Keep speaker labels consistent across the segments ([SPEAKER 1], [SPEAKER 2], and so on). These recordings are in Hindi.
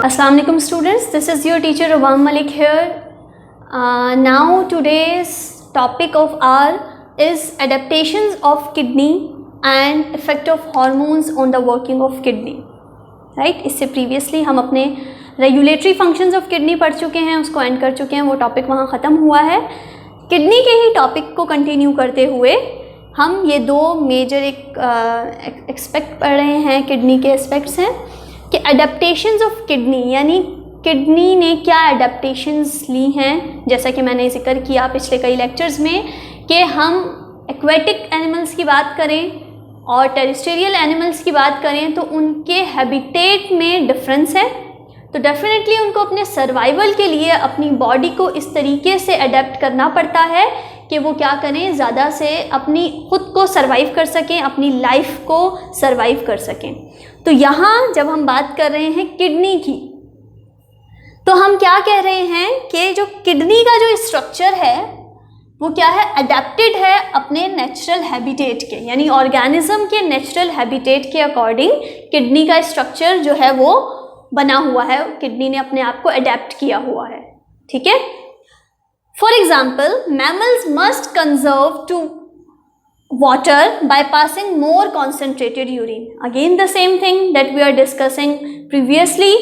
[SPEAKER 1] Assalamu alaikum students, this is your teacher Rubam Malik here. Now today's topic of our is adaptations of kidney and effect of hormones on the working of kidney. Right? इससे previously हम अपने regulatory functions of kidney पढ़ चुके हैं, उसको end कर चुके हैं, वो topic वहाँ ख़त्म हुआ है. किडनी के ही टॉपिक को कंटिन्यू करते हुए हम ये दो मेजर एक्सपेक्ट पढ़ रहे हैं, किडनी के एस्पेक्ट्स हैं कि अडेप्टेशंस ऑफ किडनी, यानी किडनी ने क्या अडेप्टेशंस ली हैं. जैसा कि मैंने जिक्र किया पिछले कई लेक्चर्स में कि हम एक्वेटिक एनिमल्स की बात करें और टेरेस्ट्रियल एनिमल्स की बात करें तो उनके हैबिटेट में डिफरेंस है. तो डेफिनेटली उनको अपने सर्वाइवल के लिए अपनी बॉडी को इस तरीके से अडेप्ट करना पड़ता है कि वो क्या करें, ज़्यादा से अपनी खुद को सर्वाइव कर सकें, अपनी लाइफ को सर्वाइव कर सकें. तो यहाँ जब हम बात कर रहे हैं किडनी की, तो हम क्या कह रहे हैं कि जो किडनी का जो स्ट्रक्चर है वो क्या है, अडेप्टेड है अपने नेचुरल हैबिटेट के, यानी ऑर्गेनिज्म के नेचुरल हैबिटेट के अकॉर्डिंग किडनी का स्ट्रक्चर जो है वो बना हुआ है, किडनी ने अपने आप को अडेप्ट किया हुआ है. ठीक है. For example, mammals must conserve to water by passing more concentrated urine. Again the same thing that we are discussing previously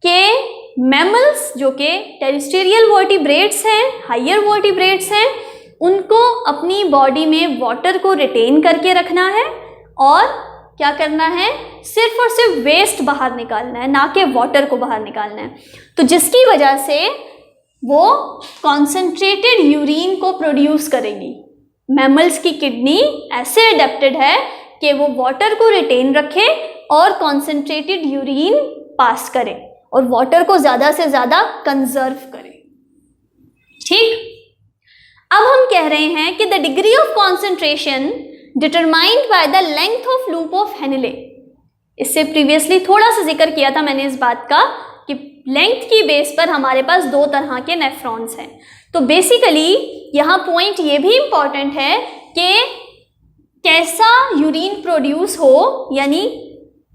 [SPEAKER 1] के मैमल्स जो कि टेरेस्ट्रियल वर्टिब्रेट्स हैं, हायर वर्टिब्रेट्स हैं, उनको अपनी बॉडी में वाटर को रिटेन करके रखना है और क्या करना है, सिर्फ और सिर्फ वेस्ट बाहर निकालना है, ना कि वाटर को बाहर निकालना है. तो जिसकी वजह से वो कॉन्सेंट्रेटेड यूरिन को प्रोड्यूस करेगी. मैमल्स की किडनी ऐसे अडेप्टेड है कि वो वाटर को रिटेन रखे और कॉन्सेंट्रेटेड यूरिन पास करे और वाटर को ज़्यादा से ज़्यादा कंजर्व करे. ठीक. अब हम कह रहे हैं कि the degree of concentration determined by the length of loop of Henle. इससे प्रीवियसली थोड़ा सा जिक्र किया था मैंने इस बात का कि लेंथ की बेस पर हमारे पास दो तरह के नेफ्रॉन्स हैं. तो बेसिकली यहाँ पॉइंट ये भी इम्पॉर्टेंट है कि कैसा यूरिन प्रोड्यूस हो, यानी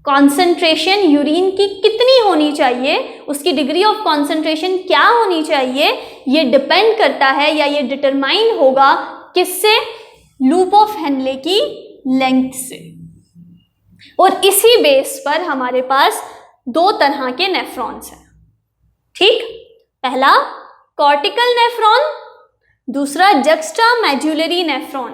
[SPEAKER 1] कॉन्सेंट्रेशन यूरिन की कितनी होनी चाहिए, उसकी डिग्री ऑफ कॉन्सेंट्रेशन क्या होनी चाहिए, ये डिपेंड करता है या ये डिटरमाइन होगा किससे, लूप ऑफ हेनले की लेंथ से. और इसी बेस पर हमारे पास दो तरह के नेफ्रॉन्स हैं. ठीक. पहला कॉर्टिकल नेफ्रॉन, दूसरा जक्स्टा मेडुलरी नेफ्रॉन.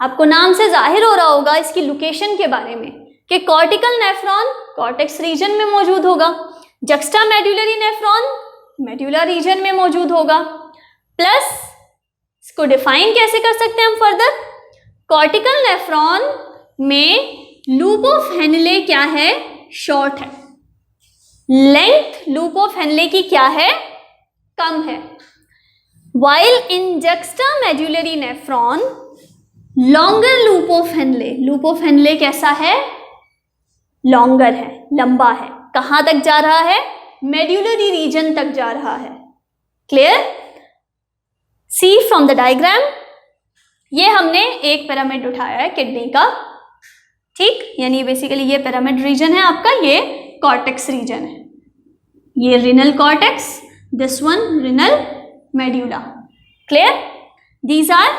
[SPEAKER 1] आपको नाम से जाहिर हो रहा होगा इसकी लोकेशन के बारे में कि कॉर्टिकल नेफ्रॉन कॉर्टेक्स रीजन में मौजूद होगा, juxta medullary nephron medulla reason में मौजूद होगा. प्लस इसको डिफाइन कैसे कर सकते हैं हम फर्दर, कॉर्टिकल नेफ्रॉन में लूप ऑफ हेनले क्या है, शॉर्ट है. लेंथ लूप ऑफ हेनले की क्या है, कम है. While in juxta medullary nephron longer loop of Henle. Loop of Henle कैसा है, लॉन्गर है, लंबा है. कहाँ तक जा रहा है, मेडुलरी रीजन तक जा रहा है. Clear. See from the diagram, ये हमने एक पिरामिड उठाया है किडनी का. ठीक. यानी बेसिकली ये पिरामिड रीजन है आपका, ये कॉर्टेक्स रीजन है, ये renal cortex, this one renal medulla. Clear. These are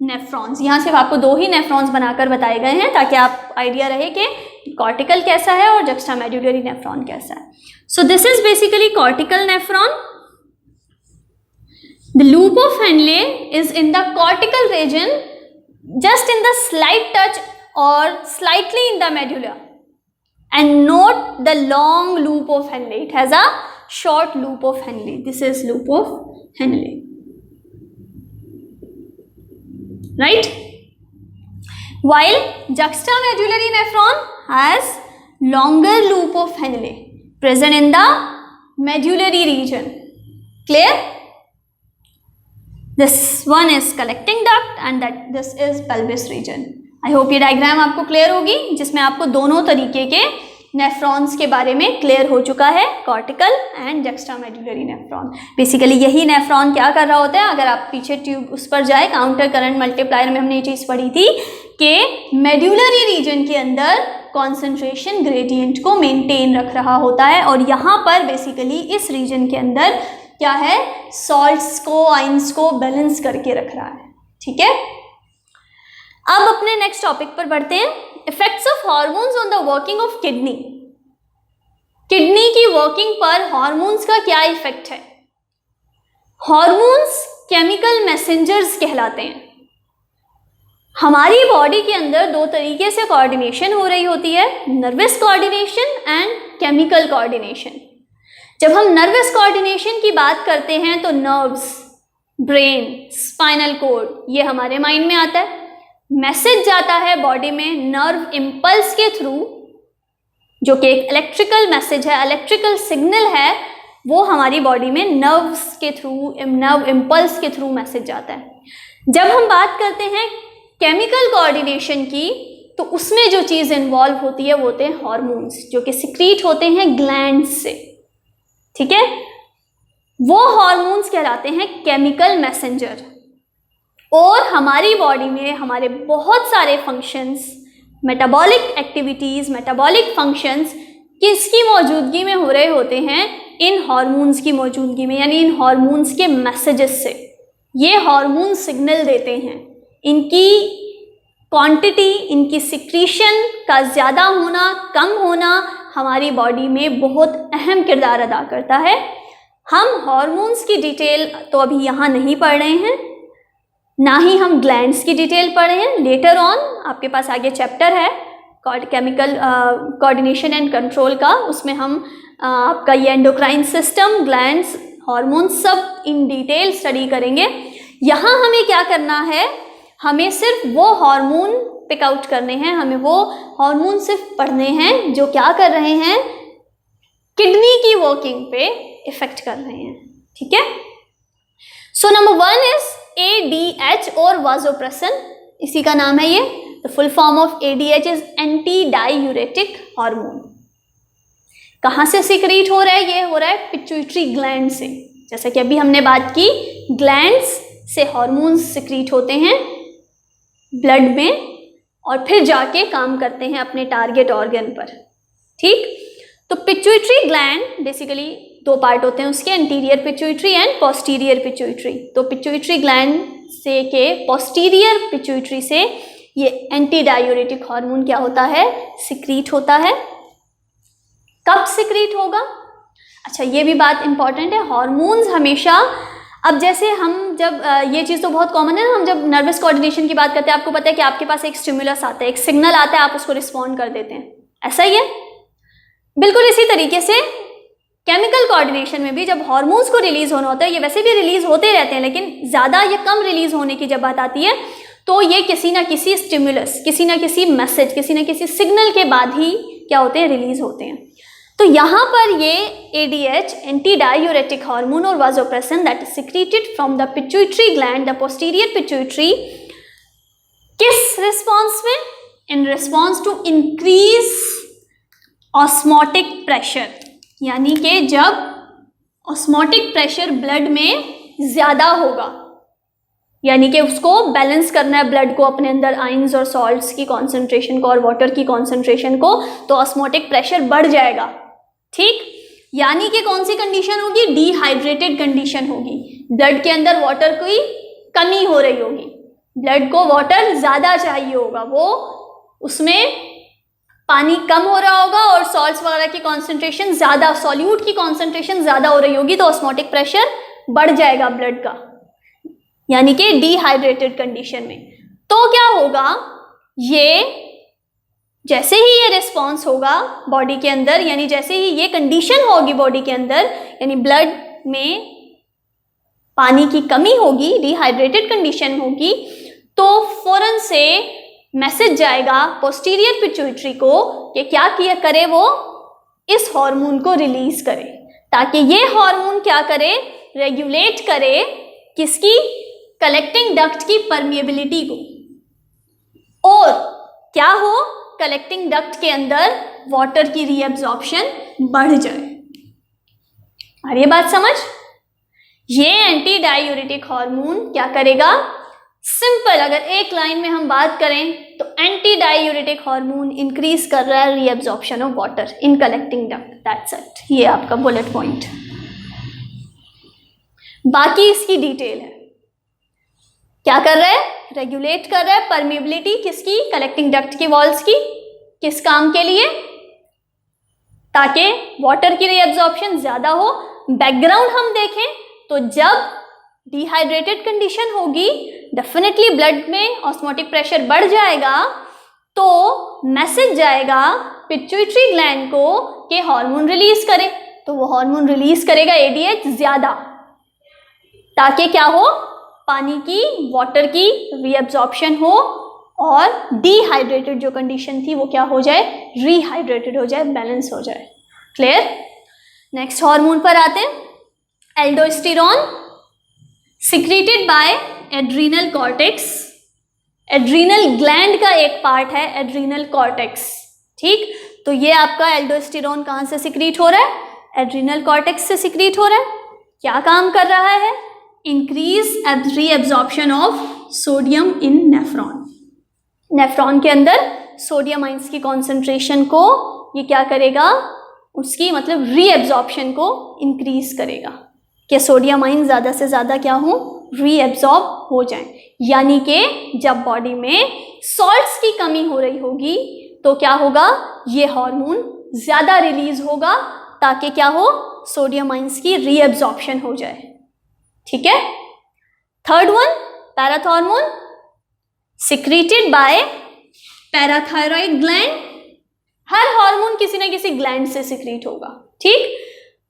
[SPEAKER 1] nephrons. यहाँ सिर्फ आपको दो ही नेफ्रॉन्स बनाकर बताए गए हैं ताकि आप आइडिया रहे कि कॉर्टिकल कैसा है और जक्स्टा मेडुलरी नेफ्रॉन कैसा है. So this is basically cortical nephron. The loop of Henle is in the cortical region, just in the slight touch or slightly in the medulla, and not the long loop of Henle. It has a short loop of Henle. This is loop of Henle. Right? While juxtamedullary nephron has longer loop of Henle present in the medullary region. Clear? This one is collecting duct and this is pelvis region. I hope ये डायग्राम आपको क्लियर होगी, जिसमें आपको दोनों तरीके के नेफ्रॉन्स के बारे में क्लियर हो चुका है, कॉर्टिकल एंड जक्स्टामेडुलरी नेफ्रॉन. बेसिकली यही नेफ्रॉन क्या कर रहा होता है, अगर आप पीछे ट्यूब उस पर जाए, काउंटर करंट मल्टीप्लायर में हमने ये चीज़ पढ़ी थी कि मेडुलरी रीजन के अंदर कॉन्सेंट्रेशन ग्रेडियंट को मेंटेन रख रहा होता है। और यहाँ पर बेसिकली इस रीजन के अंदर क्या है, सॉल्ट्स को, आइंस को बैलेंस करके रख रहा है। ठीक है, अब अपने नेक्स्ट टॉपिक पर बढ़ते हैं, effects of hormones on the working of kidney. Kidney की वर्किंग पर हार्मोन्स का क्या इफेक्ट है? हार्मोन्स केमिकल मैसेंजर्स कहलाते हैं। हमारी बॉडी के अंदर दो तरीके से कोऑर्डिनेशन हो रही होती है, nervous coordination and chemical coordination. जब हम नर्वस कोऑर्डिनेशन की बात करते हैं तो नर्व्स, ब्रेन, स्पाइनल कोड, ये हमारे माइंड में आता है। मैसेज जाता है बॉडी में नर्व इम्पल्स के थ्रू, जो कि एक इलेक्ट्रिकल मैसेज है, इलेक्ट्रिकल सिग्नल है, वो हमारी बॉडी में नर्व्स के थ्रू, नर्व इम्पल्स के थ्रू मैसेज जाता है। जब हम बात करते हैं केमिकल कोऑर्डिनेशन की, तो उसमें जो चीज़ इन्वॉल्व होती है वो होते हैं हार्मोन्स, जो कि सिक्रीट होते हैं ग्लैंड्स से। ठीक है, वो हार्मोन्स कहलाते हैं केमिकल मैसेंजर। और हमारी बॉडी में हमारे बहुत सारे functions, metabolic activities, metabolic functions किसकी मौजूदगी में हो रहे होते हैं? इन हार्मोन्स की मौजूदगी में, यानी इन हार्मोन्स के मैसेजेस से। ये हार्मोन सिग्नल देते हैं, इनकी क्वांटिटी, इनकी सिक्रीशन का ज़्यादा होना, कम होना हमारी बॉडी में बहुत अहम किरदार अदा करता है। हम हार्मोन्स की डिटेल तो अभी यहाँ नहीं पढ़ रहे हैं, ना ही हम ग्लैंड्स की डिटेल पढ़े हैं। लेटर ऑन आपके पास आगे चैप्टर है केमिकल कोऑर्डिनेशन एंड कंट्रोल का, उसमें हम आपका ये एंडोक्राइन सिस्टम, ग्लैंड्स, हार्मोन्स सब इन डिटेल स्टडी करेंगे। यहाँ हमें क्या करना है, हमें सिर्फ वो हार्मोन पिक आउट करने हैं, हमें वो हार्मोन सिर्फ पढ़ने हैं जो क्या कर रहे हैं, किडनी की वर्किंग पे इफेक्ट कर रहे हैं। ठीक है, सो नंबर 1 इज ADH और वासोप्रेसिन, इसी का नाम है ये। The full form of ADH is anti diuretic hormone. कहाँ से सिक्रीट हो रहा है? ये हो रहा है पिट्यूटरी ग्लैंड से। जैसा कि अभी हमने बात की, ग्लैंड्स से हार्मोन्स सिक्रीट होते हैं ब्लड में और फिर जाके काम करते हैं अपने टारगेट ऑर्गन पर। ठीक, तो पिट्यूटरी ग्लैंड बेसिकली दो पार्ट होते हैं उसके, anterior pituitary and posterior pituitary. तो पिट्यूटरी ग्लैंड से के पोस्टीरियर पिट्यूटरी से ये एंटी डायूरेटिक हार्मोन क्या होता है, सिक्रीट होता है। कब सिक्रीट होगा? अच्छा, ये भी बात इंपॉर्टेंट है, हार्मोन्स हमेशा, अब जैसे हम जब ये चीज़ तो बहुत कॉमन है ना, हम जब नर्वस कोऑर्डिनेशन की बात करते हैं, आपको पता है कि आपके पास एक स्टिमुलस आता है, एक सिग्नल आता है, आप उसको रिस्पॉन्ड कर देते हैं, ऐसा ही है। बिल्कुल इसी तरीके से केमिकल कोऑर्डिनेशन में भी जब हार्मोन्स को रिलीज होना होता है, ये वैसे भी रिलीज होते रहते हैं, लेकिन ज़्यादा या कम रिलीज होने की जब बात आती है तो ये किसी ना किसी स्टिमुलस, किसी ना किसी मैसेज, किसी ना किसी सिग्नल के बाद ही क्या होते हैं, रिलीज होते हैं। तो यहाँ पर ये ADH, एंटी डायूरेटिक हार्मोन, और vasopressin that is secreted from the pituitary gland, the posterior pituitary, किस रिस्पॉन्स में? In response to increase osmotic pressure, यानी कि जब ऑस्मोटिक प्रेशर ब्लड में ज़्यादा होगा, यानी कि उसको बैलेंस करना है ब्लड को अपने अंदर, आइंस और सॉल्ट्स की कॉन्सेंट्रेशन को और वाटर की कॉन्सेंट्रेशन को, तो ऑस्मोटिक प्रेशर बढ़ जाएगा। ठीक, यानी कि कौन सी कंडीशन होगी? डिहाइड्रेटेड कंडीशन होगी, ब्लड के अंदर वाटर की कमी हो रही होगी, ब्लड को वाटर ज़्यादा चाहिए होगा, वो उसमें पानी कम हो रहा होगा और सॉल्ट्स वगैरह की कॉन्सेंट्रेशन ज़्यादा, सॉल्यूट की कॉन्सेंट्रेशन ज़्यादा हो रही होगी, तो ऑस्मोटिक प्रेशर बढ़ जाएगा ब्लड का, यानी कि डिहाइड्रेटेड कंडीशन में। तो क्या होगा, ये जैसे ही ये रिस्पॉन्स होगा बॉडी के अंदर, यानी जैसे ही ये कंडीशन होगी बॉडी के अंदर, यानी ब्लड में पानी की कमी होगी, डिहाइड्रेटेड कंडीशन होगी, तो फौरन से मैसेज जाएगा पोस्टीरियर पिट्यूटरी को कि क्या किया करे, वो इस हार्मोन को रिलीज करे, ताकि ये हार्मोन क्या करे, रेगुलेट करे किसकी, कलेक्टिंग डक्ट की परमिएबिलिटी को, और क्या हो, कलेक्टिंग डक्ट के अंदर वाटर की रीअब्जॉर्प्शन बढ़ जाए। आ रही है बात समझ? ये एंटी डायूरेटिक हार्मोन क्या करेगा, सिंपल अगर एक लाइन में हम बात करें तो एंटी डायूरेटिक हार्मोन इंक्रीज कर रहा है reabsorption of water in collecting duct, that's it. ये आपका बुलेट पॉइंट, बाकी इसकी डिटेल है। क्या कर रहा है? रेगुलेट कर रहा है परमिबिलिटी किसकी? कलेक्टिंग डक्ट की वॉल्स की। किस काम के लिए? ताकि वाटर की रीएब्जॉर्प्शन ज्यादा हो। बैकग्राउंड हम देखें तो जब डिहाइड्रेटेड कंडीशन होगी डेफिनेटली ब्लड में ऑस्मोटिक प्रेशर बढ़ जाएगा, तो मैसेज जाएगा पिट्यूटरी ग्लैंड को कि हार्मोन रिलीज करे, तो वो हार्मोन रिलीज करेगा एडीएच ज्यादा, ताकि क्या हो? पानी की, वाटर की रीएब्जॉर्प्शन हो और डिहाइड्रेटेड जो कंडीशन थी वो क्या हो जाए? रीहाइड्रेटेड हो जाए, बैलेंस हो जाए। क्लियर? नेक्स्ट हार्मोन पर आते हैं, aldosterone secreted by adrenal cortex. Adrenal gland का एक पार्ट है एड्रीनल कॉर्टेक्स, ठीक? तो ये आपका एल्डोस्टेरोन कहाँ से सिक्रीट हो रहा है? एड्रीनल कॉर्टेक्स से सिक्रीट हो रहा है। क्या काम कर रहा है? Increase reabsorption of sodium in nephron. Nephron के अंदर सोडियम आइंस की कॉन्सेंट्रेशन को ये क्या करेगा? उसकी मतलब रीएब्जॉर्प्शन को इंक्रीज करेगा कि सोडियम आइन ज़्यादा से ज़्यादा क्या हो? रीएब्जॉर्ब हो जाएं। यानी कि जब बॉडी में सॉल्ट्स की कमी हो रही होगी तो क्या होगा? ये हार्मोन ज़्यादा रिलीज होगा ताकि क्या हो? सोडियम आइंस की रीएब्जॉर्प्शन हो जाए। ठीक है? Third one, parathormone secreted by parathyroid gland. Her hormone किसी न किसी ग्लैंड से सिक्रीट होगा, ठीक?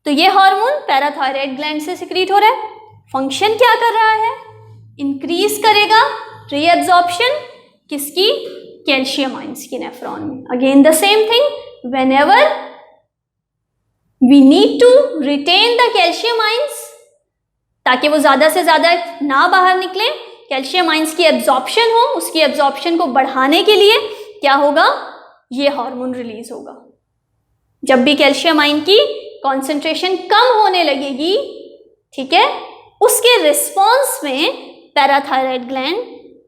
[SPEAKER 1] तो ये हार्मोन पैराथायरॉइड ग्लैंड से सिक्रीट हो रहा है। फंक्शन क्या कर रहा है? इंक्रीज करेगा रीएब्जॉर्प्शन किसकी? कैल्शियम आइंस की नेफ्रॉन में। Again the same thing, whenever we need to retain the calcium ions ताकि वो ज़्यादा से ज़्यादा ना बाहर निकले, कैल्शियम आइंस की एब्जॉर्प्शन हो, उसकी एब्जॉर्प्शन को बढ़ाने के लिए क्या होगा? ये हार्मोन रिलीज होगा। जब भी कैल्शियम आयन की कॉन्सेंट्रेशन कम होने लगेगी, ठीक है, उसके रिस्पॉन्स में पैराथायरॉइड ग्लैंड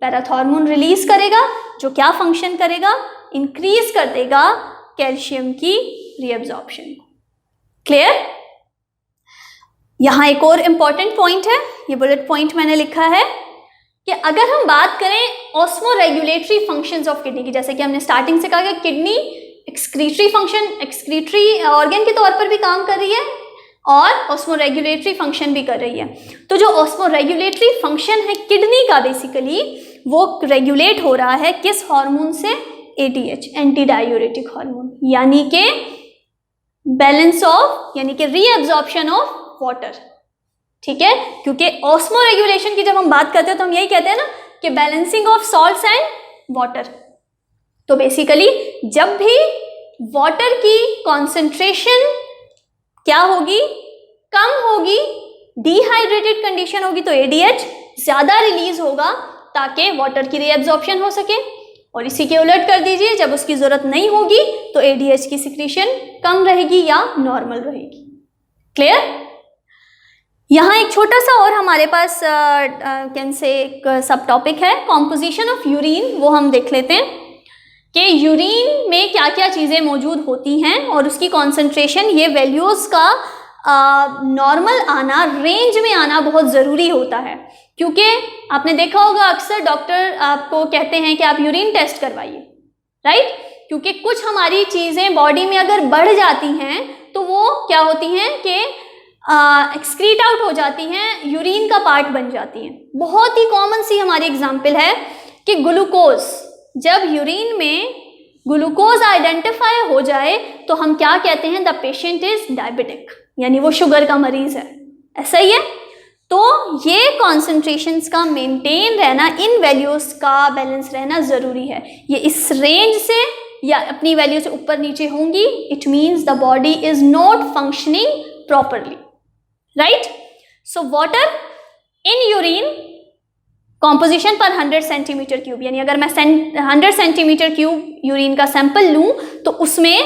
[SPEAKER 1] पैराथॉर्मोन रिलीज करेगा, जो क्या फंक्शन करेगा? इंक्रीज कर देगा कैल्शियम की रीएब्जॉर्प्शन को। क्लियर? यहां एक और इंपॉर्टेंट पॉइंट है, ये बुलेट पॉइंट मैंने लिखा है कि अगर हम बात करें ऑस्मोरेगुलेटरी फंक्शंस ऑफ किडनी की, जैसे कि हमने स्टार्टिंग से कहा कि kidney excretory function, excretory organ के तौर पर भी काम कर रही है और ऑस्मोरेगुलेटरी फंक्शन भी कर रही है। तो जो ऑस्मोरेगुलेटरी फंक्शन है किडनी का बेसिकली वो रेगुलेट हो रहा है किस हार्मोन से? एटीएच, एंटी डायूरेटिक हार्मोन, यानी कि बैलेंस ऑफ, यानी कि रीएब्जॉर्प्शन ऑफ वाटर। ठीक है? क्योंकि ऑस्मोरेगुलेशन की जब हम बात करते हैं तो हम यही कहते हैं ना कि balancing of salts and water. तो बेसिकली जब भी वाटर की कॉन्सेंट्रेशन क्या होगी? कम होगी, डिहाइड्रेटेड कंडीशन होगी, तो एडीएच ज्यादा रिलीज होगा ताकि वाटर की रीएब्जॉर्प्शन हो सके। और इसी के उलट कर दीजिए, जब उसकी जरूरत नहीं होगी तो एडीएच की सिक्रीशन कम रहेगी या नॉर्मल रहेगी। क्लियर? यहाँ एक छोटा सा और हमारे पास कैन से एक सब टॉपिक है, कॉम्पोजिशन ऑफ यूरिन, वो हम देख लेते हैं कि यूरिन में क्या क्या चीज़ें मौजूद होती हैं और उसकी कॉन्सेंट्रेशन, ये वैल्यूज़ का नॉर्मल आना, रेंज में आना बहुत ज़रूरी होता है। क्योंकि आपने देखा होगा अक्सर डॉक्टर आपको कहते हैं कि आप यूरिन टेस्ट करवाइए, राइट? क्योंकि कुछ हमारी चीज़ें बॉडी में अगर बढ़ जाती हैं तो वो क्या होती हैं कि एक्सक्रीट आउट हो जाती हैं, यूरिन का पार्ट बन जाती हैं। बहुत ही कॉमन सी हमारी एग्जांपल है कि ग्लूकोज, जब यूरिन में ग्लूकोज आइडेंटिफाई हो जाए तो हम क्या कहते हैं? द पेशेंट इज डायबिटिक, यानी वो शुगर का मरीज है। ऐसा ही है? तो ये कॉन्सेंट्रेशंस का मेंटेन रहना, इन वैल्यूज का बैलेंस रहना ज़रूरी है। ये इस रेंज से या अपनी वैल्यू से ऊपर नीचे होंगी, it means the body is not functioning properly, right? So water in urine composition पर 100 सेंटीमीटर क्यूब, यानी अगर मैं 100 सेंटीमीटर क्यूब यूरिन का सैंपल लूँ तो उसमें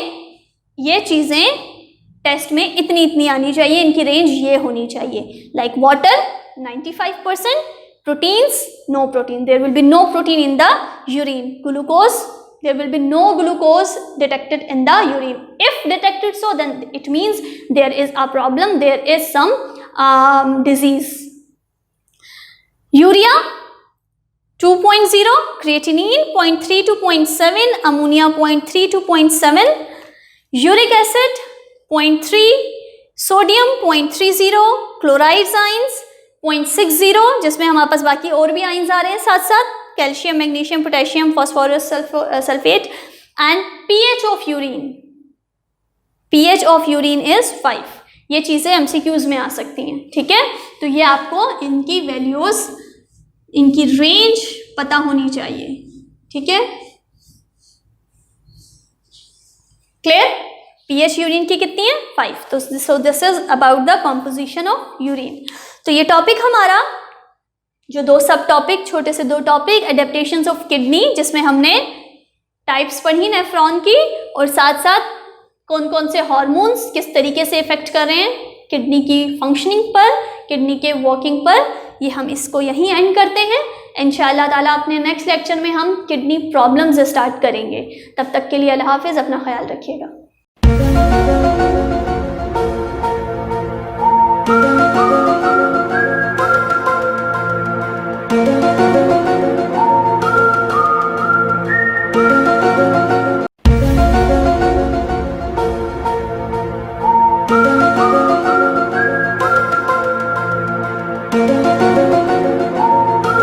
[SPEAKER 1] ये चीज़ें टेस्ट में इतनी इतनी आनी चाहिए, इनकी रेंज ये होनी चाहिए। Like water 95%, Proteins, no protein. There will be no protein in the urine. Glucose, there will be no glucose detected in the urine. If detected so, then it means there is a problem, there is some disease. Urea 2.0, creatinine 0.3 to 0.7, ammonia 0.3 to 0.7, uric acid 0.3, sodium 0.30, chloride ions 0.60, जिसमें हमारे पास बाकी और भी आइंस आ रहे हैं साथ साथ, calcium, magnesium, potassium, phosphorus sulphate, and pH of urine, pH of urine is 5. ये चीज़ें MCQs में आ सकती हैं, ठीक है. तो ये आपको इनकी वैल्यूज, इनकी रेंज पता होनी चाहिए, ठीक है. क्लियर. pH यूरिन की कितनी है? 5. तो so this is about the composition of urine. तो ये टॉपिक हमारा, जो 2 सब टॉपिक, छोटे से 2 टॉपिक, एडेप्टेशंस ऑफ किडनी, जिसमें हमने टाइप्स पढ़ी नेफ्रॉन की, और साथ साथ कौन कौन से हार्मोन्स किस तरीके से इफेक्ट कर रहे हैं किडनी की फंक्शनिंग पर, किडनी के वर्किंग पर. ये हम इसको यहीं एंड करते हैं. इंशाअल्लाह ताला अपने नेक्स्ट लेक्चर में हम किडनी प्रॉब्लम्स स्टार्ट करेंगे. तब तक के लिए अल्लाह हाफिज़, अपना ख्याल रखिएगा.
[SPEAKER 2] Thank you.